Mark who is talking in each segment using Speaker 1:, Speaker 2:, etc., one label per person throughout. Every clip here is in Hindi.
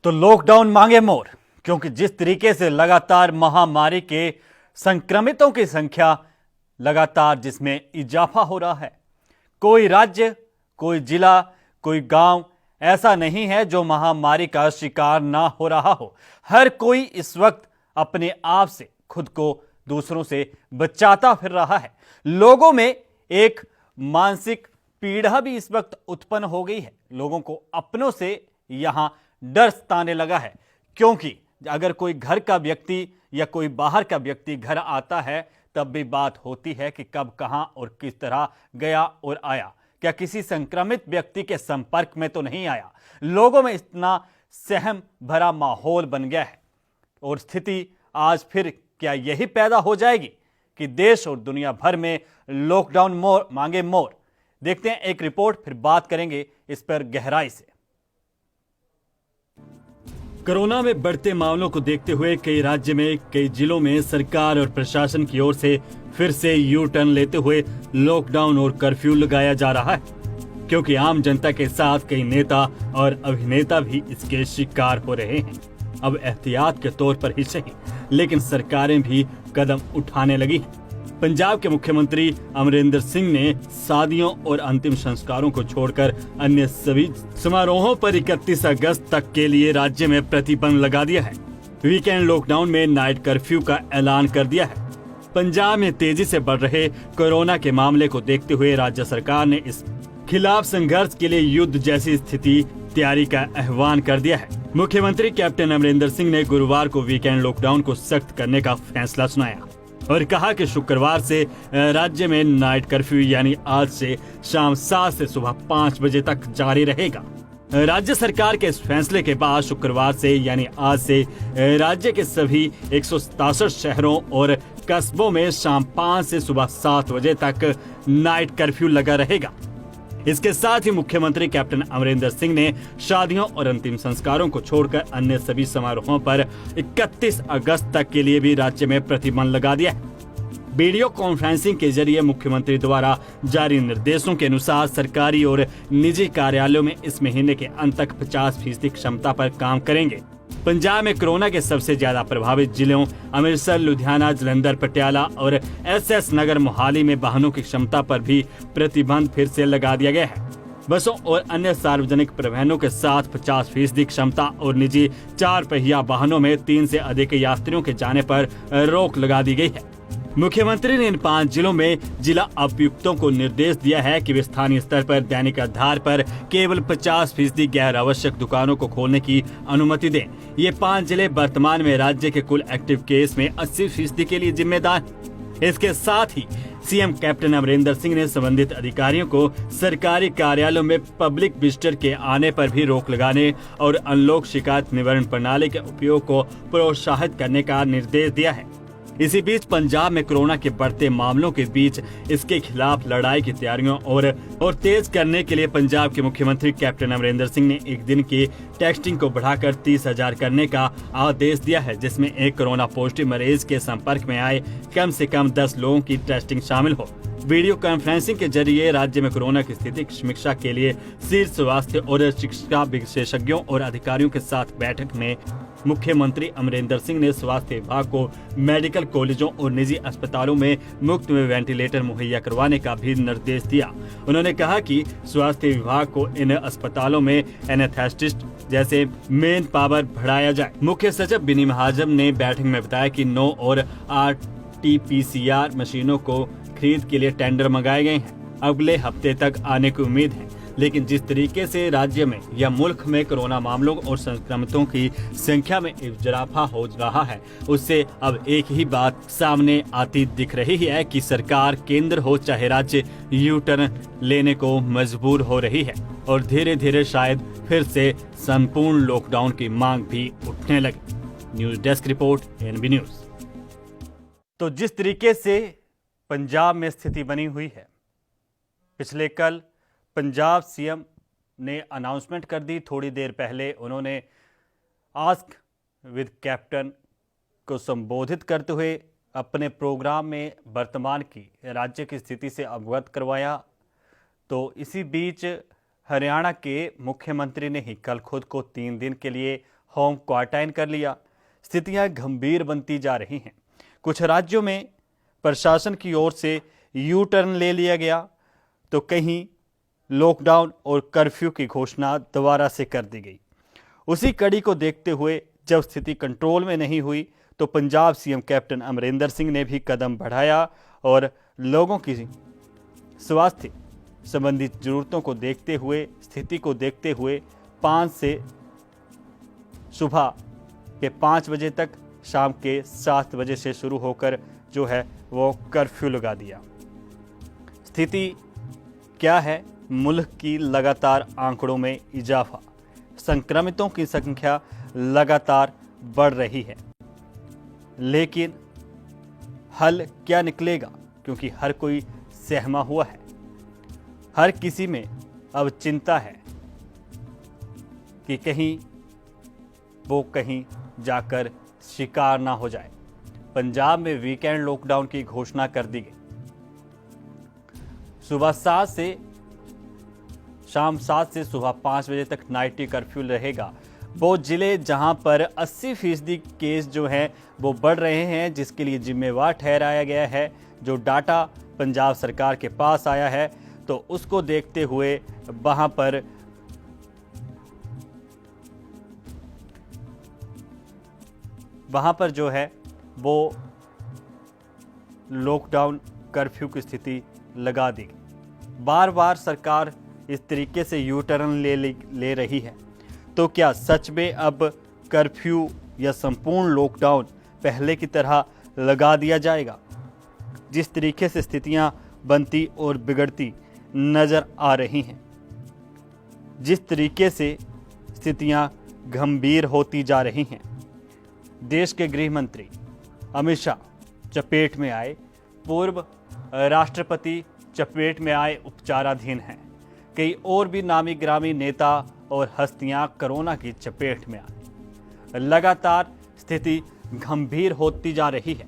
Speaker 1: तो लॉकडाउन मांगे मोर, क्योंकि जिस तरीके से लगातार महामारी के संक्रमितों की संख्या लगातार जिसमें इजाफा हो रहा है, कोई राज्य, कोई जिला, कोई गांव ऐसा नहीं है जो महामारी का शिकार ना हो रहा हो। हर कोई इस वक्त अपने आप से खुद को दूसरों से बचाता फिर रहा है। लोगों में एक मानसिक पीड़ा भी इस वक्त उत्पन्न हो गई है। लोगों को अपनों से यहां डर सताने लगा है, क्योंकि अगर कोई घर का व्यक्ति या कोई बाहर का व्यक्ति घर आता है तब भी बात होती है कि कब, कहां और किस तरह गया और आया, क्या किसी संक्रमित व्यक्ति के संपर्क में तो नहीं आया। लोगों में इतना सहम भरा माहौल बन गया है और स्थिति आज फिर क्या यही पैदा हो जाएगी कि देश और दुनिया भर में लॉकडाउन मांगे मोर। देखते हैं एक रिपोर्ट, फिर बात करेंगे इस पर गहराई से। कोरोना में बढ़ते मामलों को देखते हुए कई राज्य में, कई जिलों में सरकार और प्रशासन की ओर से फिर से यू टर्न लेते हुए लॉकडाउन और कर्फ्यू लगाया जा रहा है, क्योंकि आम जनता के साथ कई नेता और अभिनेता भी इसके शिकार हो रहे हैं। अब एहतियात के तौर पर ही सही, लेकिन सरकारें भी कदम उठाने लगी हैं। पंजाब के मुख्यमंत्री अमरिंदर सिंह ने शादियों और अंतिम संस्कारों को छोड़कर अन्य सभी समारोहों पर 31 अगस्त तक के लिए राज्य में प्रतिबंध लगा दिया है। वीकेंड लॉकडाउन में नाइट कर्फ्यू का ऐलान कर दिया है। पंजाब में तेजी से बढ़ रहे कोरोना के मामले को देखते हुए राज्य सरकार ने इस खिलाफ संघर्ष के लिए युद्ध जैसी स्थिति तैयारी का आह्वान कर दिया है। मुख्यमंत्री कैप्टन अमरिंदर सिंह ने गुरुवार को वीकेंड लॉकडाउन को सख्त करने का फैसला सुनाया और कहा कि शुक्रवार से राज्य में नाइट कर्फ्यू यानी आज से शाम 7 से सुबह 5 बजे तक जारी रहेगा। राज्य सरकार के इस फैसले के बाद शुक्रवार से यानी आज से राज्य के सभी 167 शहरों और कस्बों में शाम 5 से सुबह 7 बजे तक नाइट कर्फ्यू लगा रहेगा। इसके साथ ही मुख्यमंत्री कैप्टन अमरिंदर सिंह ने शादियों और अंतिम संस्कारों को छोड़कर अन्य सभी समारोहों पर 31 अगस्त तक के लिए भी राज्य में प्रतिबंध लगा दिया है। वीडियो कॉन्फ्रेंसिंग के जरिए मुख्यमंत्री द्वारा जारी निर्देशों के अनुसार सरकारी और निजी कार्यालयों में इस महीने के अंत तक 50% क्षमता पर काम करेंगे। पंजाब में कोरोना के सबसे ज्यादा प्रभावित जिलों अमृतसर, लुधियाना, जालंधर, पटियाला और एसएस नगर, मोहाली में वाहनों की क्षमता पर भी प्रतिबंध फिर से लगा दिया गया है। बसों और अन्य सार्वजनिक परिवहनों के साथ 50% क्षमता और निजी 4 पहिया वाहनों में 3 से अधिक यात्रियों के जाने पर रोक लगा दी गई है। मुख्यमंत्री ने इन 5 जिलों में जिला उपायुक्तों को निर्देश दिया है कि वे स्थानीय स्तर पर दैनिक आधार पर केवल 50% गैर आवश्यक दुकानों को खोलने की अनुमति दें। ये 5 जिले वर्तमान में राज्य के कुल एक्टिव केस में 80% के लिए जिम्मेदार हैं। इसके साथ ही सीएम कैप्टन अमरिंदर सिंह ने संबंधित अधिकारियों को सरकारी कार्यालयों में पब्लिक विजिटर के आने पर भी रोक लगाने और अनलॉक शिकायत निवारण प्रणाली के उपयोग को प्रोत्साहित करने का निर्देश दिया है। इसी बीच पंजाब में कोरोना के बढ़ते मामलों के बीच इसके खिलाफ लड़ाई की तैयारियों और तेज करने के लिए पंजाब के मुख्यमंत्री कैप्टन अमरिंदर सिंह ने एक दिन की टेस्टिंग को बढ़ाकर 30,000 करने का आदेश दिया है, जिसमें एक कोरोना पॉजिटिव मरीज के संपर्क में आए कम से कम 10 लोगों की टेस्टिंग शामिल हो। वीडियो कॉन्फ्रेंसिंग के जरिए राज्य में कोरोना की स्थिति की समीक्षा के लिए शीर्ष स्वास्थ्य और चिकित्सा विशेषज्ञों और अधिकारियों के साथ बैठक में मुख्यमंत्री अमरिंदर सिंह ने स्वास्थ्य विभाग को मेडिकल कॉलेजों और निजी अस्पतालों में मुफ्त में वेंटिलेटर मुहैया करवाने का भी निर्देश दिया। उन्होंने कहा कि स्वास्थ्य विभाग को इन अस्पतालों में एनेस्थेटिस्ट जैसे मेन पावर बढ़ाया जाए। मुख्य सचिव बिनी महाजन ने बैठक में बताया कि 9 और RT-PCR मशीनों को खरीद के लिए टेंडर मंगाए गए हैं। अगले हफ्ते तक आने की उम्मीद है, लेकिन जिस तरीके से राज्य में या मुल्क में कोरोना मामलों और संक्रमितों की संख्या में इजाफा हो रहा है, उससे अब एक ही बात सामने आती दिख रही है कि सरकार, केंद्र हो चाहे राज्य, यू टर्न लेने को मजबूर हो रही है और धीरे धीरे शायद फिर से संपूर्ण लॉकडाउन की मांग भी उठने लगी। News desk report, NB news. तो जिस तरीके से पंजाब में स्थिति बनी हुई है, पिछले कल पंजाब सीएम ने अनाउंसमेंट कर दी। थोड़ी देर पहले उन्होंने आस्क विद कैप्टन को संबोधित करते हुए अपने प्रोग्राम में वर्तमान की राज्य की स्थिति से अवगत करवाया। तो इसी बीच हरियाणा के मुख्यमंत्री ने ही कल खुद को 3 दिन के लिए होम क्वारंटाइन कर लिया। स्थितियां गंभीर बनती जा रही हैं। कुछ राज्यों में प्रशासन की ओर से यू टर्न ले लिया गया, तो कहीं लॉकडाउन और कर्फ्यू की घोषणा दोबारा से कर दी गई। उसी कड़ी को देखते हुए जब स्थिति कंट्रोल में नहीं हुई तो पंजाब सीएम कैप्टन अमरिंदर सिंह ने भी कदम बढ़ाया और लोगों की स्वास्थ्य संबंधी जरूरतों को देखते हुए, स्थिति को देखते हुए 5 से सुबह के 5 बजे तक शाम के 7 बजे से शुरू होकर जो है वो कर्फ्यू लगा दिया। स्थिति क्या है? मुल्क की लगातार आंकड़ों में इजाफा, संक्रमितों की संख्या लगातार बढ़ रही है, लेकिन हल क्या निकलेगा? क्योंकि हर कोई सहमा हुआ है, हर किसी में अब चिंता है कि कहीं वो कहीं जाकर शिकार ना हो जाए। पंजाब में वीकेंड लॉकडाउन की घोषणा कर दी गई। सुबह 7 से शाम 7 से सुबह 5 बजे तक नाइट कर्फ्यू रहेगा। वो जिले जहां पर 80% केस जो हैं वो बढ़ रहे हैं, जिसके लिए जिम्मेवार ठहराया गया है, जो डाटा पंजाब सरकार के पास आया है, तो उसको देखते हुए वहां पर जो है वो लॉकडाउन कर्फ्यू की स्थिति लगा दी गई। बार बार सरकार इस तरीके से यू टर्न ले रही है, तो क्या सच में अब कर्फ्यू या संपूर्ण लॉकडाउन पहले की तरह लगा दिया जाएगा? जिस तरीके से स्थितियां बनती और बिगड़ती नजर आ रही हैं, जिस तरीके से स्थितियां गंभीर होती जा रही हैं, देश के गृह मंत्री अमित शाह चपेट में आए, पूर्व राष्ट्रपति चपेट में आए, उपचाराधीन हैं। कई और भी नामी ग्रामी नेता और हस्तियां कोरोना की चपेट में आए। लगातार स्थिति गंभीर होती जा रही है।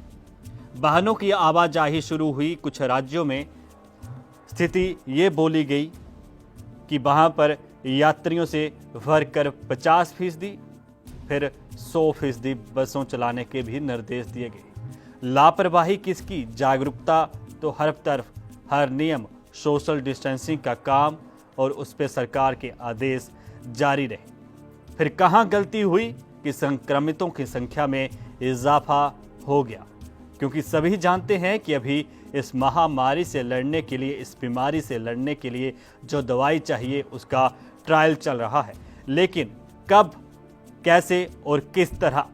Speaker 1: वाहनों की आवाजाही शुरू हुई। कुछ राज्यों में स्थिति ये बोली गई कि वहां पर यात्रियों से भरकर 50%, फिर 100% बसों चलाने के भी निर्देश दिए गए। लापरवाही किसकी? जागरूकता तो हर तरफ, हर नियम, सोशल डिस्टेंसिंग का काम और उस पर सरकार के आदेश जारी रहे। फिर कहां गलती हुई कि संक्रमितों की संख्या में इजाफा हो गया? क्योंकि सभी जानते हैं कि अभी इस महामारी से लड़ने के लिए, इस बीमारी से लड़ने के लिए जो दवाई चाहिए उसका ट्रायल चल रहा है, लेकिन कब, कैसे और किस तरह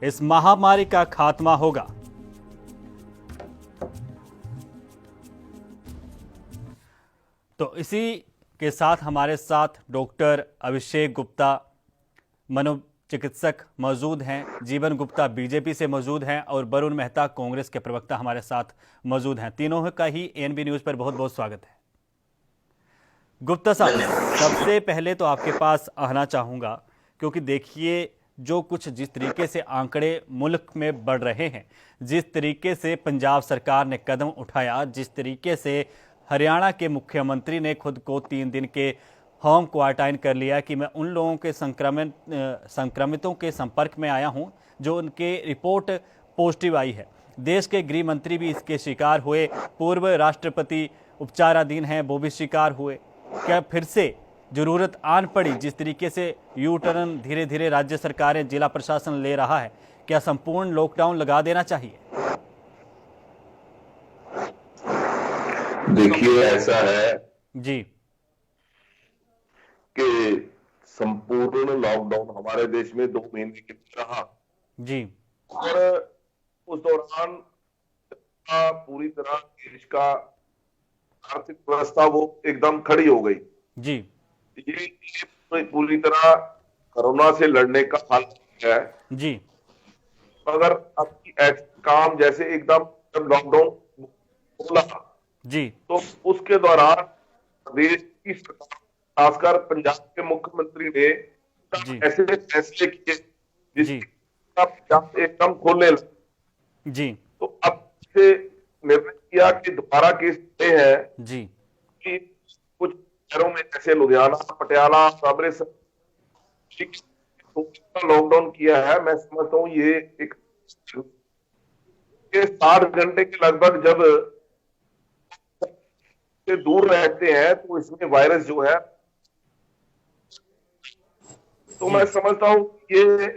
Speaker 1: इस महामारी का खात्मा होगा, तो इसी के साथ हमारे साथ डॉक्टर अभिषेक गुप्ता मनोचिकित्सक मौजूद हैं, जीवन गुप्ता बीजेपी से मौजूद हैं और वरुण मेहता कांग्रेस के प्रवक्ता हमारे साथ मौजूद हैं। तीनों का ही एएनबी न्यूज पर बहुत बहुत स्वागत है। गुप्ता साहब, सबसे पहले तो आपके पास आना चाहूँगा, क्योंकि देखिए जो कुछ जिस तरीके से आंकड़े मुल्क में बढ़ रहे हैं, जिस तरीके से पंजाब सरकार ने कदम उठाया, जिस तरीके से हरियाणा के मुख्यमंत्री ने खुद को 3 दिन के होम क्वारंटाइन कर लिया कि मैं उन लोगों के संक्रमितों के संपर्क में आया हूं जो उनके रिपोर्ट पॉजिटिव आई है। देश के गृह मंत्री भी इसके शिकार हुए, पूर्व राष्ट्रपति उपचाराधीन हैं, वो भी शिकार हुए। क्या फिर से जरूरत आन पड़ी? जिस तरीके से यू टर्न धीरे धीरे राज्य सरकारें, जिला प्रशासन ले रहा है, क्या संपूर्ण लॉकडाउन लगा देना चाहिए?
Speaker 2: देखिए, ऐसा है
Speaker 1: जी
Speaker 2: कि संपूर्ण लॉकडाउन हमारे देश में 2 महीने के लिए रहा
Speaker 1: जी,
Speaker 2: और उस दौरान पूरी तरह देश का आर्थिक व्यवस्था वो एकदम खड़ी हो गई
Speaker 1: जी,
Speaker 2: ये पूरी तरह कोरोना से लड़ने का हाल है
Speaker 1: जी,
Speaker 2: मगर अब काम जैसे एकदम जब लॉकडाउन खोला
Speaker 1: जी,
Speaker 2: तो उसके दौरान प्रदेश की सरकार, खासकर पंजाब के मुख्यमंत्री ने
Speaker 1: जी,
Speaker 2: ऐसे फैसले किए
Speaker 1: जी,
Speaker 2: जिससे एकदम खोलने लगे।
Speaker 1: जी,
Speaker 2: तो अब से निर्णय किया कि दोबारा केस हैं
Speaker 1: जी,
Speaker 2: कि कुछ शहरों में जैसे लुधियाना, पटियाला, अमृतसर लॉकडाउन किया है, मैं समझता हूँ ये एक 60 घंटे के लगभग जब से दूर रहते हैं तो इसमें वायरस जो है, तो मैं समझता हूँ ये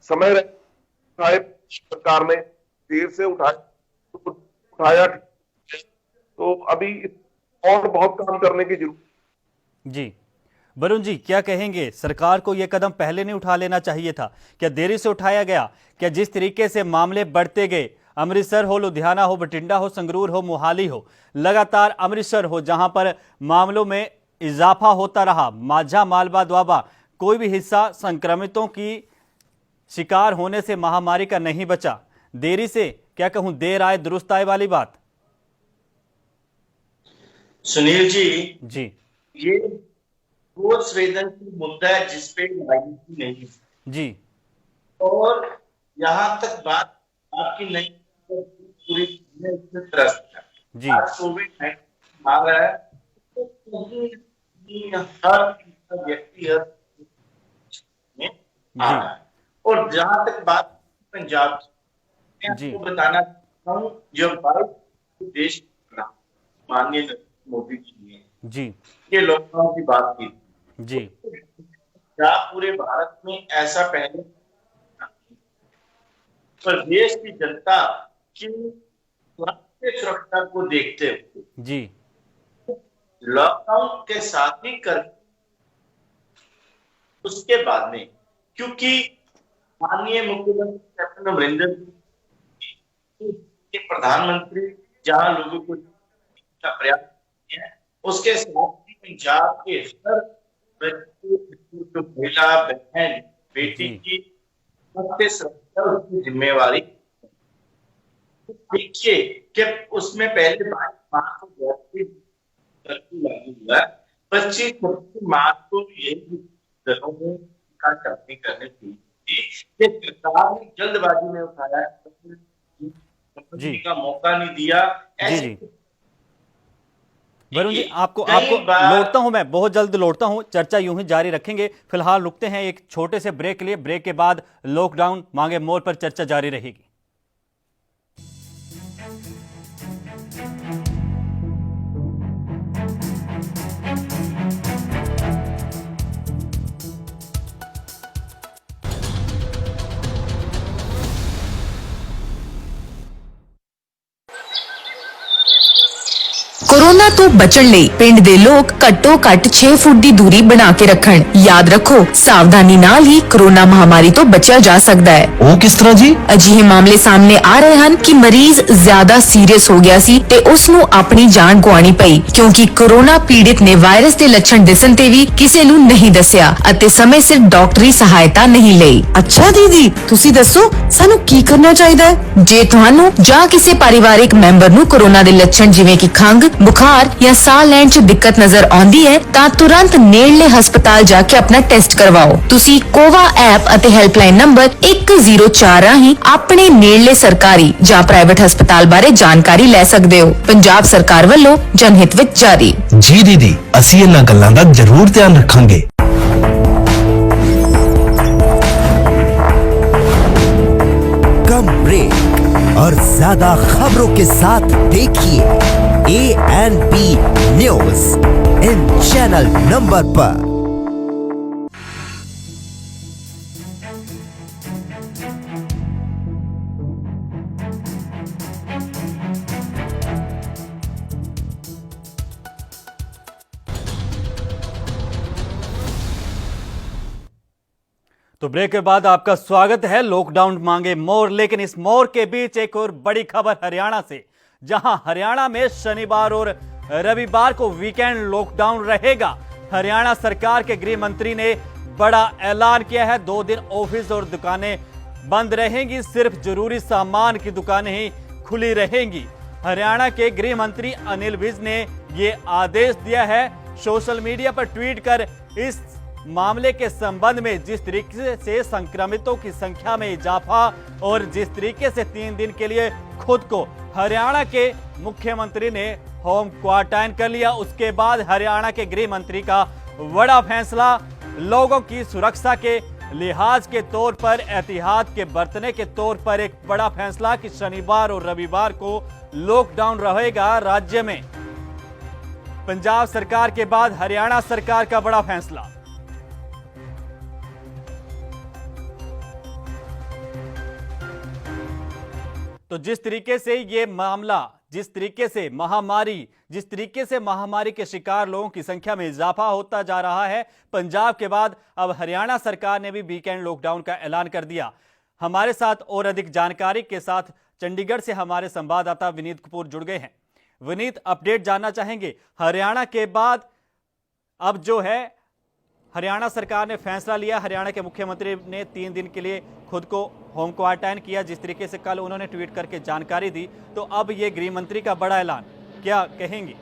Speaker 2: समय उठाए सरकार ने, देर से उठाया, तो अभी और बहुत काम करने की जरूरत।
Speaker 1: जी वरुण जी, क्या कहेंगे? सरकार को यह कदम पहले नहीं उठा लेना चाहिए था? क्या देरी से उठाया गया? क्या जिस तरीके से मामले बढ़ते गए, अमृतसर हो, लुधियाना हो, बठिंडा हो, संगरूर हो, मोहाली हो, लगातार अमृतसर हो जहां पर मामलों में इजाफा होता रहा, माझा, मालवा, द्वाबा, कोई भी हिस्सा संक्रमितों की शिकार होने से महामारी का नहीं बचा। देरी से, क्या कहूं, देर आए दुरुस्त आए वाली बात।
Speaker 3: सुनील जी, ये वो संवेदनशील मुद्दा है जिसपे राजनीति नहीं
Speaker 1: जी,
Speaker 3: और यहाँ तक बात आपकी नहीं, पूरी त्रस्त है
Speaker 1: जी,
Speaker 3: कोविड-19 आ रहा है तो हर व्यक्ति में आ रहा है। और जहां तक बात पंजाब की, मैं बताना चाहता हूँ, जब भारत देश माननीय नरेंद्र मोदी जी ने ये लॉकडाउन की बात की
Speaker 1: जी,
Speaker 3: क्या पूरे भारत में ऐसा पहले पर देश की जनता की स्वास्थ्य सुरक्षा को देखते हुए
Speaker 1: जी,
Speaker 3: लॉकडाउन के साथ ही कर उसके बाद में, क्योंकि माननीय मुख्यमंत्री कैप्टन अमरिंदर के प्रधानमंत्री जहां लोगों को प्रयास किए हैं, उसके साथ ही पंजाब के हर जो महिला, बहन, बेटी की स्वास्थ्य सुरक्षा उसकी जिम्मेवारी। देखिए कि उसमें पहले 22 मार्च को लागू हुआ, 25 मार्च को यही दलों में चर्चा करने की सरकार ने जल्दबाजी में उठाया, का मौका नहीं दिया।
Speaker 1: जी, वरुण जी, आपको लौटता हूं, मैं बहुत जल्द लौटता हूं, चर्चा यूं ही जारी रखेंगे। फिलहाल रुकते हैं एक छोटे से ब्रेक के लिए। ब्रेक के बाद लॉकडाउन मांगे मोर पर चर्चा जारी रहेगी।
Speaker 4: कोरोना तो बचण ਲਈ ਪਿੰਡ ਦੇ ਲੋਕ ਘੱਟੋ ਘੱਟ 6 ਫੁੱਟ ਦੀ ਦੂਰੀ ਬਣਾ ਕੇ ਰੱਖਣ। ਯਾਦ ਰੱਖੋ, ਸਾਵਧਾਨੀ ਨਾਲ ਹੀ ਕੋਰੋਨਾ ਮਹਾਮਾਰੀ ਤੋਂ ਬਚਿਆ ਜਾ ਸਕਦਾ ਹੈ।
Speaker 5: ਉਹ ਕਿਸ ਤਰ੍ਹਾਂ ਜੀ?
Speaker 4: ਅਜਿਹੇ ਮਾਮਲੇ ਸਾਹਮਣੇ ਆ ਰਹੇ ਹਨ ਕਿ ਮਰੀਜ਼ ਜ਼ਿਆਦਾ ਸੀਰੀਅਸ ਹੋ ਗਿਆ ਸੀ ਤੇ ਉਸ ਨੂੰ ਆਪਣੀ ਜਾਨ ਗਵਾਉਣੀ ਪਈ ਕਿਉਂਕਿ ਕੋਰੋਨਾ ਪੀੜਿਤ ਨੇ ਵਾਇਰਸ ਦੇ ਲੱਛਣ ਦਿਸਣ ਤੇ ਵੀ ਕਿਸੇ ਨੂੰ ਨਹੀਂ ਦੱਸਿਆ ਅਤੇ ਸਮੇਂ ਸਿਰ ਡਾਕਟਰੀ ਸਹਾਇਤਾ ਨਹੀਂ ਲਈ।
Speaker 5: ਅੱਛਾ ਦੀਦੀ, ਤੁਸੀਂ ਦੱਸੋ ਸਾਨੂੰ ਕੀ ਕਰਨਾ ਚਾਹੀਦਾ ਹੈ?
Speaker 4: ਜੇ ਤੁਹਾਨੂੰ ਜਾਂ ਕਿਸੇ ਪਰਿਵਾਰਿਕ ਮੈਂਬਰ ਨੂੰ ਕੋਰੋਨਾ ਦੇ ਲੱਛਣ ਜਿਵੇਂ ਕਿ ਖੰਘ, बुखार या साह ਲੈਣ 'ਚ ਦਿੱਕਤ ਨਜ਼ਰ ਆਉਂਦੀ ਹੈ ਤਾਂ ਤੁਰੰਤ ਨੇੜਲੇ ਹਸਪਤਾਲ ਜਾ ਕੇ ਆਪਣਾ ਟੈਸਟ ਕਰਵਾਓ। ਤੁਸੀਂ ਕੋਵਾ ਐਪ ਅਤੇ ਹੈਲਪਲਾਈਨ ਨੰਬਰ 104 ਰਾਹੀਂ ਆਪਣੇ ਨੇੜਲੇ ਸਰਕਾਰੀ ਜਾਂ ਪ੍ਰਾਈਵੇਟ ਹਸਪਤਾਲ ਬਾਰੇ ਜਾਣਕਾਰੀ ਲੈ ਸਕਦੇ ਹੋ। ਪੰਜਾਬ ਸਰਕਾਰ ਵੱਲੋਂ ਜਨਹਿਤ ਵਿੱਚ ਜਾਰੀ।
Speaker 5: ਜੀ ਦੀਦੀ, ਅਸੀਂ ਇਹਨਾਂ ਗੱਲਾਂ ਦਾ ਜ਼ਰੂਰ ਧਿਆਨ ਰੱਖਾਂਗੇ।
Speaker 6: कम ब्रेक और ज्यादा खबरों के साथ देखिए ANP news in channel number पर।
Speaker 1: तो ब्रेक के बाद आपका स्वागत है। लॉकडाउन मांगे मोर, लेकिन इस मोर के बीच एक और बड़ी खबर हरियाणा से, जहां हरियाणा में शनिवार और रविवार को वीकेंड लॉकडाउन रहेगा। हरियाणा सरकार के गृह मंत्री ने बड़ा ऐलान किया है। 2 दिन ऑफिस और दुकानें बंद रहेंगी, सिर्फ जरूरी सामान की दुकानें ही खुली रहेंगी। हरियाणा के गृह मंत्री अनिल विज ने यह आदेश दिया है। सोशल मीडिया पर ट्वीट कर इस मामले के संबंध में जिस तरीके से संक्रमितों की संख्या में इजाफा और जिस तरीके से 3 दिन के लिए खुद को हरियाणा के मुख्यमंत्री ने होम क्वारंटाइन कर लिया, उसके बाद हरियाणा के गृह मंत्री का बड़ा फैसला लोगों की सुरक्षा के लिहाज के तौर पर, एहतियात के बरतने के तौर पर एक बड़ा फैसला कि शनिवार और रविवार को लॉकडाउन रहेगा राज्य में। पंजाब सरकार के बाद हरियाणा सरकार का बड़ा फैसला। तो जिस तरीके से ये मामला, जिस तरीके से महामारी के शिकार लोगों की संख्या में इजाफा होता जा रहा है, पंजाब के बाद अब हरियाणा सरकार ने भी वीकेंड लॉकडाउन का ऐलान कर दिया। हमारे साथ और अधिक जानकारी के साथ चंडीगढ़ से हमारे संवाददाता विनीत कपूर जुड़ गए हैं। विनीत, अपडेट जानना चाहेंगे, हरियाणा के बाद अब जो है हरियाणा सरकार ने फैसला लिया, हरियाणा के मुख्यमंत्री ने 3 दिन के लिए खुद को होम क्वारंटाइन किया, जिस तरीके से कल उन्होंने ट्वीट करके जानकारी दी। तो अब ये गृह मंत्री का बड़ा ऐलान, क्या कहेंगे?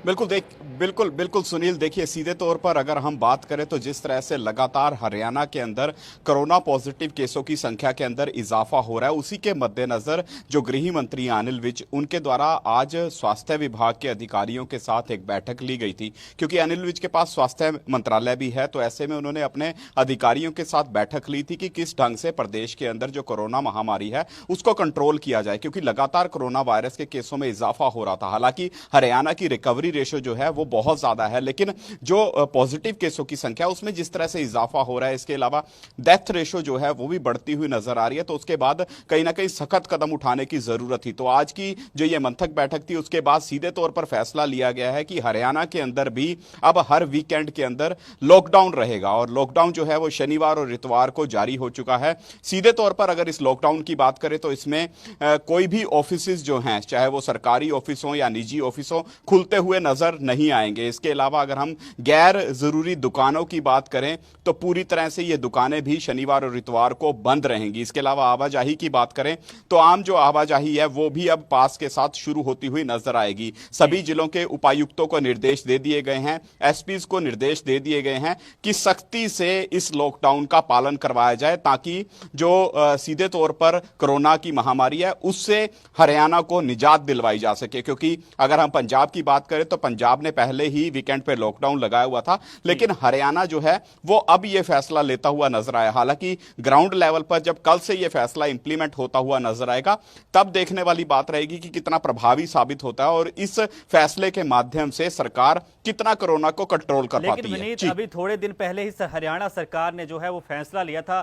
Speaker 7: बिल्कुल सुनील, देखिए सीधे तौर पर अगर हम बात करें तो जिस तरह से लगातार हरियाणा के अंदर कोरोना पॉजिटिव केसों की संख्या के अंदर इजाफा हो रहा है, उसी के मद्देनजर जो गृह मंत्री अनिल विज, उनके द्वारा आज स्वास्थ्य विभाग के अधिकारियों के साथ एक बैठक ली गई थी। क्योंकि अनिल विज के पास स्वास्थ्य मंत्रालय भी है, तो ऐसे में उन्होंने अपने अधिकारियों के साथ बैठक ली थी कि किस ढंग से प्रदेश के अंदर जो कोरोना महामारी है उसको कंट्रोल किया जाए, क्योंकि लगातार कोरोना वायरस के केसों में इजाफा हो रहा था। हालांकि हरियाणा की रिकवरी रेशो जो है वो बहुत ज्यादा है, लेकिन जो पॉजिटिव केसों की संख्या उसमें जिस तरह से इजाफा हो रहा है, इसके अलावा डेथ रेशो जो है वो भी बढ़ती हुई नजर आ रही है। तो उसके बाद कहीं ना कहीं सख्त कदम उठाने की जरूरत थी। तो आज की जो ये मंथक बैठक थी, उसके बाद सीधे तौर पर फैसला लिया गया है कि हरियाणा के अंदर भी अब हर वीकेंड के अंदर लॉकडाउन रहेगा, और लॉकडाउन जो है वो शनिवार और इतवार को जारी हो चुका है। सीधे तौर पर अगर इस लॉकडाउन की बात करें तो इसमें कोई भी ऑफिस जो हैं, चाहे वो सरकारी ऑफिस हो या निजी ऑफिस हो, खुलते हुए नजर नहीं आएंगे। इसके अलावा अगर हम गैर जरूरी दुकानों की बात करें तो पूरी तरह से ये दुकानें भी शनिवार और इतवार को बंद रहेंगी। इसके अलावा आवाजाही की बात करें तो आम जो आवाजाही है वो भी अब पास के साथ शुरू होती हुई नजर आएगी। सभी जिलों के उपायुक्तों को निर्देश दे दिए गए हैं, एसपीज को निर्देश दे दिए गए हैं कि सख्ती से इस लॉकडाउन का पालन करवाया जाए, ताकि जो सीधे तौर पर कोरोना की महामारी है उससे हरियाणा को निजात दिलवाई जा सके। क्योंकि अगर हम पंजाब की बात करें तो पंजाब ने पहले ही वीकेंड पे लॉकडाउन लगाया हुआ था, लेकिन हरियाणा जो है वो अब ये फैसला लेता हुआ नजर आया। हालांकि ग्राउंड लेवल पर जब कल से ये फैसला इंप्लीमेंट होता हुआ नजर आएगा, तब देखने वाली बात रहेगी कि कितना प्रभावी साबित होता है और इस फैसले के माध्यम से सरकार कितना कोरोना को कंट्रोल कर पाती है।
Speaker 1: लेकिन अभी थोड़े दिन पहले ही हरियाणा सरकार ने जो है वो फैसला लिया था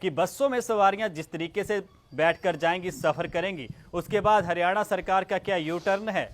Speaker 1: कि बसों में सवारियां जिस तरीके से बैठकर जाएंगी, सफर करेंगी, उसके बाद हरियाणा सरकार का क्या यू टर्न है?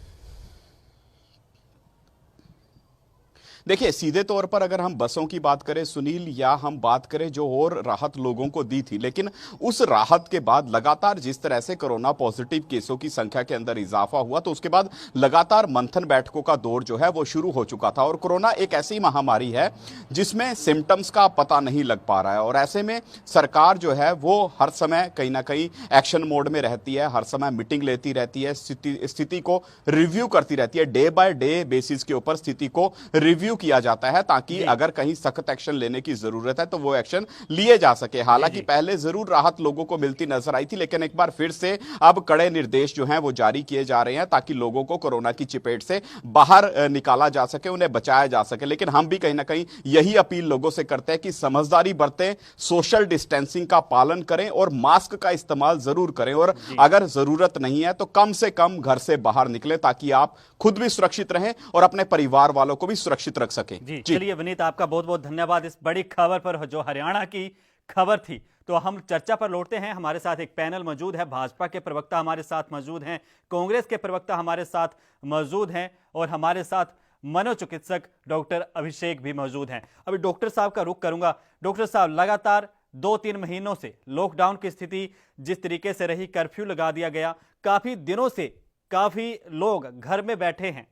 Speaker 7: देखिए सीधे तौर पर अगर हम बसों की बात करें सुनील, या हम बात करें जो और राहत लोगों को दी थी, लेकिन उस राहत के बाद लगातार जिस तरह से कोरोना पॉजिटिव केसों की संख्या के अंदर इजाफा हुआ, तो उसके बाद लगातार मंथन बैठकों का दौर जो है वो शुरू हो चुका था। और कोरोना एक ऐसी महामारी है जिसमें सिम्टम्स का पता नहीं लग पा रहा है, और ऐसे में सरकार जो है वो हर समय कहीं ना कहीं एक्शन मोड में रहती है, हर समय मीटिंग लेती रहती है, स्थिति को रिव्यू करती रहती है, डे बाय डे बेसिस के ऊपर स्थिति को रिव्यू किया जाता है, ताकि अगर कहीं सख्त एक्शन लेने की जरूरत है तो वो एक्शन लिए जा सके। हालांकि पहले जरूर राहत लोगों को मिलती नजर आई थी, लेकिन एक बार फिर से अब कड़े निर्देश जो हैं वो जारी किए जा रहे हैं, ताकि लोगों को कोरोना की चपेट से बाहर निकाला जा सके, उन्हें बचाया जा सके। लेकिन हम भी कहीं ना कहीं यही अपील लोगों से करते हैं कि समझदारी बरतें, सोशल डिस्टेंसिंग का पालन करें और मास्क का इस्तेमाल जरूर करें, और अगर जरूरत नहीं है तो कम से कम घर से बाहर निकलें, ताकि आप खुद भी सुरक्षित रहें और अपने परिवार वालों को भी सुरक्षित रख सके।
Speaker 1: जी चलिए विनीत, आपका बहुत बहुत धन्यवाद इस बड़ी खबर पर, जो हरियाणा की खबर थी। तो हम चर्चा पर लौटते हैं। हमारे साथ एक पैनल मौजूद है, भाजपा के प्रवक्ता हमारे साथ मौजूद हैं, कांग्रेस के प्रवक्ता हमारे साथ मौजूद हैं, और हमारे साथ मनोचिकित्सक डॉक्टर अभिषेक भी मौजूद हैं। अभी डॉक्टर साहब का रुख करूंगा। डॉक्टर साहब, लगातार 2-3 महीनों से लॉकडाउन की स्थिति जिस तरीके से रही, कर्फ्यू लगा दिया गया, काफी दिनों से काफी लोग घर में बैठे हैं,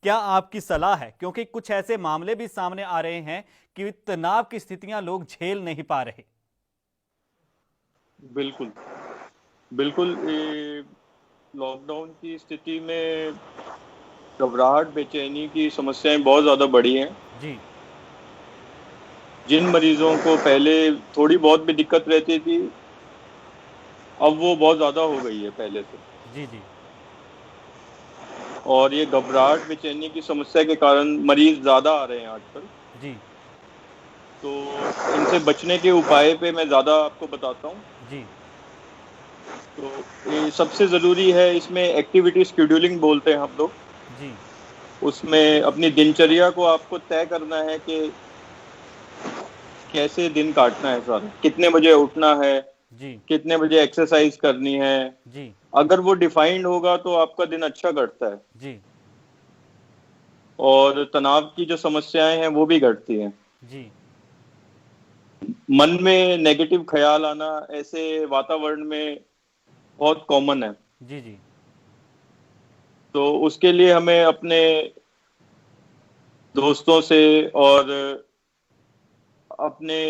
Speaker 1: क्या आपकी सलाह है? क्योंकि कुछ ऐसे मामले भी सामने आ रहे हैं कि तनाव की स्थितियां लोग झेल नहीं पा रहे।
Speaker 8: बिल्कुल लॉकडाउन की स्थिति में घबराहट, बेचैनी की समस्याएं बहुत ज्यादा बढ़ी हैं
Speaker 1: जी।
Speaker 8: जिन मरीजों को पहले थोड़ी बहुत भी दिक्कत रहती थी, अब वो बहुत ज्यादा हो गई है पहले से।
Speaker 1: जी।
Speaker 8: और ये घबराहट, बेचैनी की समस्या के कारण मरीज ज्यादा आ रहे हैं आजकल
Speaker 1: जी।
Speaker 8: तो इनसे बचने के उपाय पे मैं ज़्यादा आपको बताता हूँ।
Speaker 1: जी
Speaker 8: तो ये सबसे ज़रूरी है, इसमें एक्टिविटी शेड्यूलिंग बोलते हैं हम लोग।
Speaker 1: जी
Speaker 8: उसमें अपनी दिनचर्या को आपको तय करना है कि कैसे दिन काटना है सारा, कितने बजे उठना है,
Speaker 1: जी
Speaker 8: कितने बजे एक्सरसाइज करनी है।
Speaker 1: जी
Speaker 8: अगर वो डिफाइंड होगा तो आपका दिन अच्छा कटता है
Speaker 1: जी
Speaker 8: और तनाव की जो समस्याएं हैं वो भी घटती हैं।
Speaker 1: जी
Speaker 8: मन में नेगेटिव ख्याल आना ऐसे वातावरण में बहुत कॉमन है।
Speaker 1: जी जी
Speaker 8: तो उसके लिए हमें अपने दोस्तों से और अपने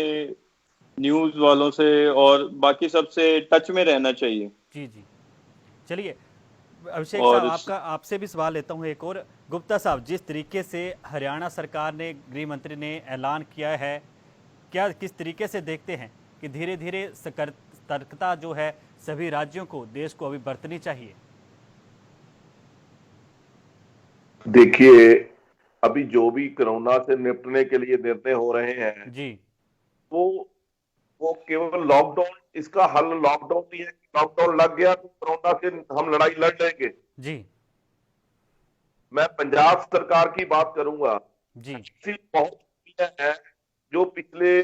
Speaker 8: न्यूज वालों से और बाकी सबसे टच में रहना चाहिए।
Speaker 1: जी जी चलिए अभिषेक
Speaker 8: और
Speaker 1: साहब, आपका आपसे भी सवाल लेता हूं एक और। गुप्ता साहब, जिस तरीके से हरियाणा सरकार ने, गृह मंत्री ने ऐलान किया है, क्या किस तरीके से देखते हैं कि धीरे धीरे सतर्कता जो है सभी राज्यों को, देश को अभी बरतनी चाहिए?
Speaker 2: देखिए, अभी जो भी कोरोना से निपटने के लिए निर्णय हो रहे हैं,
Speaker 1: जी
Speaker 2: वो वो केवल लॉकडाउन, इसका हल लॉकडाउन नहीं है कि लॉकडाउन लग गया तो कोरोना से हम लड़ाई लड़ लेंगे।
Speaker 1: जी
Speaker 2: मैं पंजाब सरकार की बात करूंगा।
Speaker 1: जी
Speaker 2: ऐसी बहुत चीजें हैं जो पिछले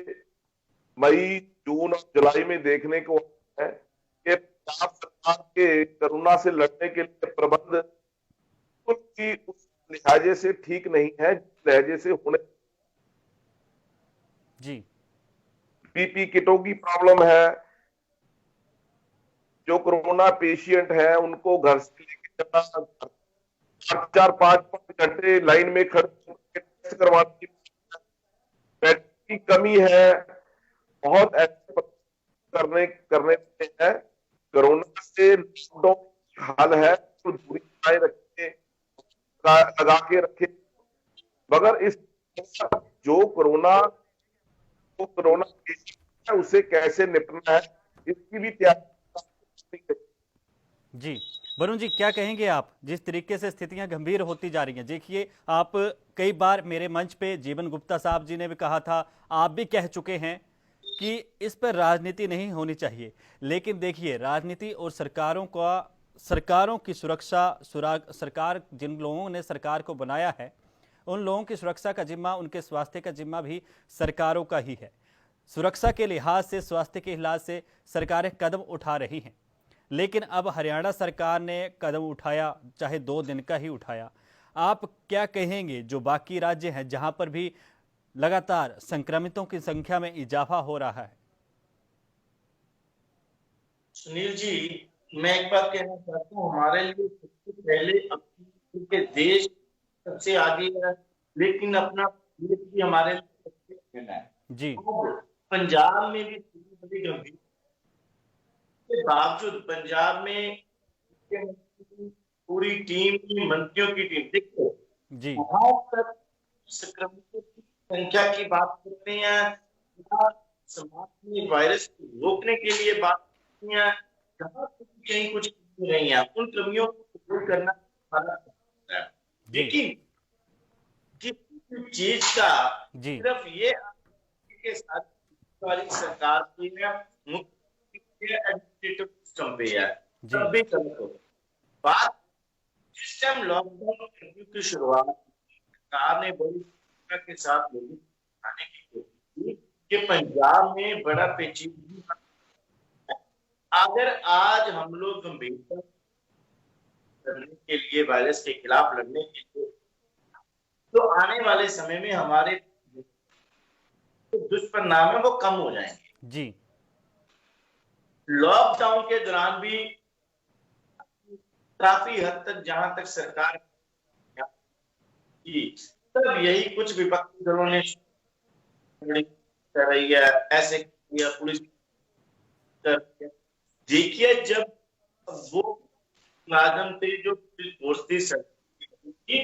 Speaker 2: मई, जून और जुलाई में देखने को है कि पंजाब सरकार के कोरोना से लड़ने के लिए प्रबंध की उस लिहाजे से ठीक नहीं है जिस लहजे से होने।
Speaker 1: जी
Speaker 2: पीपी किटों की प्रॉब्लम है। जो कोरोना पेशिएंट है उनको घर से लेके जाना, 4-5 घंटे लाइन में खड़े होकर टेस्ट करवाने की, बेड की कमी है। बहुत ऐसे करने करने पे है। कोरोना से लॉकडाउन हाल है तो दूरी बनाए रखे, लगा के रखे। मगर इस जो कोरोना है उसे कैसे निपटना है इसकी भी तैयारी।
Speaker 1: जी वरुण जी, क्या कहेंगे आप, जिस तरीके से स्थितियां गंभीर होती जा रही हैं? देखिए, आप कई बार मेरे मंच पे जीवन गुप्ता साहब जी ने भी कहा था, आप भी कह चुके हैं कि इस पर राजनीति नहीं होनी चाहिए। लेकिन देखिए, राजनीति और सरकारों की सुरक्षा, सरकार, जिन लोगों ने सरकार को बनाया है उन लोगों की सुरक्षा का जिम्मा, उनके स्वास्थ्य का जिम्मा भी सरकारों का ही है। सुरक्षा के लिहाज से, स्वास्थ्य के लिहाज से सरकारें कदम उठा रही हैं। लेकिन अब हरियाणा सरकार ने कदम उठाया, चाहे 2 दिन का ही उठाया। आप क्या कहेंगे, जो बाकी राज्य हैं जहां पर भी लगातार संक्रमितों की संख्या में इजाफा हो रहा है?
Speaker 3: सुनील जी, मैं एक बात कहना चाहता हूँ, हमारे लिए सबसे पहले अपने देश सबसे आगे है, लेकिन अपना देश भी हमारे लिए सबसे पहले है।
Speaker 1: जी
Speaker 3: पंजाब में भी बड़ी गंभीर के बावजूद पंजाब में पूरी टीम की, मंत्रियों की टीम, देखो
Speaker 1: जी
Speaker 3: वहां तक संक्रमितों की संख्या की बात करते हैं या समाज में वायरस को रोकने के लिए बात करते हैं, जहां कहीं कुछ कमी नहीं है, उन कमियों को दूर करना हमारा है। लेकिन किसी भी चीज का
Speaker 1: जी
Speaker 3: सिर्फ ये के साथ वाली सरकार की है, मुख्य एडमिनिस्ट्रेटिव सिस्टम पे है,
Speaker 1: जी।
Speaker 3: तब भी गलत हो। बात जिस टाइम लॉकडाउन कर्फ्यू की शुरुआत सरकार ने बड़ी भूमिका के साथ लोगों को दिखाने की कोशिश की कि पंजाब में बड़ा पेचीदा, अगर आज हम लोग गंभीरता करने के लिए, वायरस के खिलाफ लड़ने के लिए, तो आने वाले समय में हमारे दुष्परिणाम है वो कम हो जाएंगे।
Speaker 1: जी
Speaker 3: लॉकडाउन के दौरान भी काफी हद तक, जहां तक सरकार की, तब यही कुछ विपक्षी दलों ने कर रही है, ऐसे किया, पुलिस देखिए, जब वो मुलाजम थे, जो पुलिस फोर्स थी,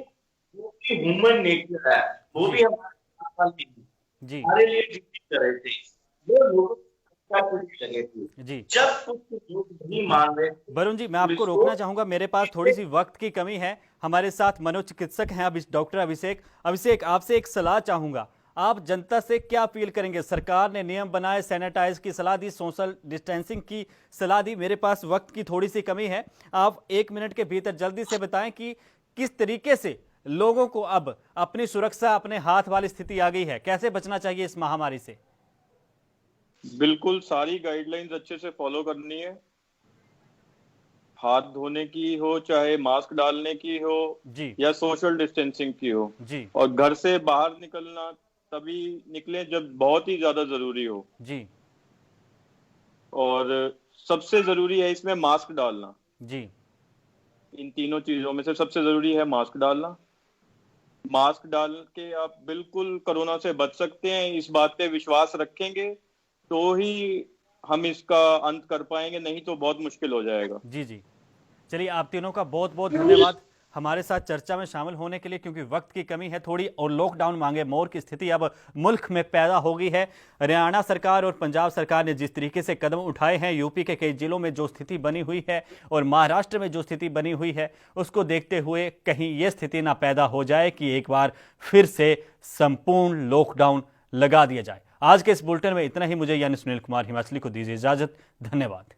Speaker 3: वो भी ह्यूमन नेचर है, वो भी हमारे
Speaker 1: जी
Speaker 3: लिए ड्यूटी कर रहे थे, वो लोगों लगे थे।
Speaker 1: जी
Speaker 3: जब कुछ लोग नहीं मान रहे,
Speaker 1: वरुण जी, मैं आपको रोकना चाहूंगा, मेरे पास थोड़ी सी वक्त की कमी है। हमारे साथ मनोचिकित्सक हैं डॉक्टर अभिषेक। अभिषेक, आपसे एक सलाह चाहूंगा। आप जनता से क्या अपील करेंगे? सरकार ने नियम बनाए, सैनिटाइज की सलाह दी, सोशल डिस्टेंसिंग की सलाह दी। मेरे पास वक्त की थोड़ी सी कमी है, आप 1 मिनट के भीतर जल्दी से बताएं कि किस तरीके से लोगों को अब अपनी सुरक्षा अपने हाथ वाली स्थिति आ गई है, कैसे बचना चाहिए इस महामारी से?
Speaker 8: बिल्कुल सारी गाइडलाइंस अच्छे से फॉलो करनी है, हाथ धोने की हो, चाहे मास्क डालने की हो
Speaker 1: जी
Speaker 8: या सोशल डिस्टेंसिंग की हो,
Speaker 1: जी
Speaker 8: और घर से बाहर निकलना तभी निकले जब बहुत ही ज्यादा जरूरी हो।
Speaker 1: जी
Speaker 8: और सबसे जरूरी है इसमें मास्क डालना।
Speaker 1: जी
Speaker 8: इन तीनों चीजों में से सबसे जरूरी है मास्क डालना। मास्क डाल के आप बिल्कुल कोरोना से बच सकते हैं। इस बात पे विश्वास रखेंगे तो ही हम इसका अंत कर पाएंगे, नहीं तो बहुत मुश्किल हो जाएगा।
Speaker 1: जी जी चलिए, आप तीनों का बहुत बहुत धन्यवाद हमारे साथ चर्चा में शामिल होने के लिए, क्योंकि वक्त की कमी है थोड़ी और लॉकडाउन मांगे मोर की स्थिति अब मुल्क में पैदा हो गई है। हरियाणा सरकार और पंजाब सरकार ने जिस तरीके से कदम उठाए हैं, यूपी के कई जिलों में जो स्थिति बनी हुई है और महाराष्ट्र में जो स्थिति बनी हुई है, उसको देखते हुए कहीं ये स्थिति ना पैदा हो जाए कि एक बार फिर से संपूर्ण लॉकडाउन लगा दिया जाए। आज के इस बुलेटिन में इतना ही। मुझे यानी सुनील कुमार हिमाचली को दीजिए इजाजत। धन्यवाद।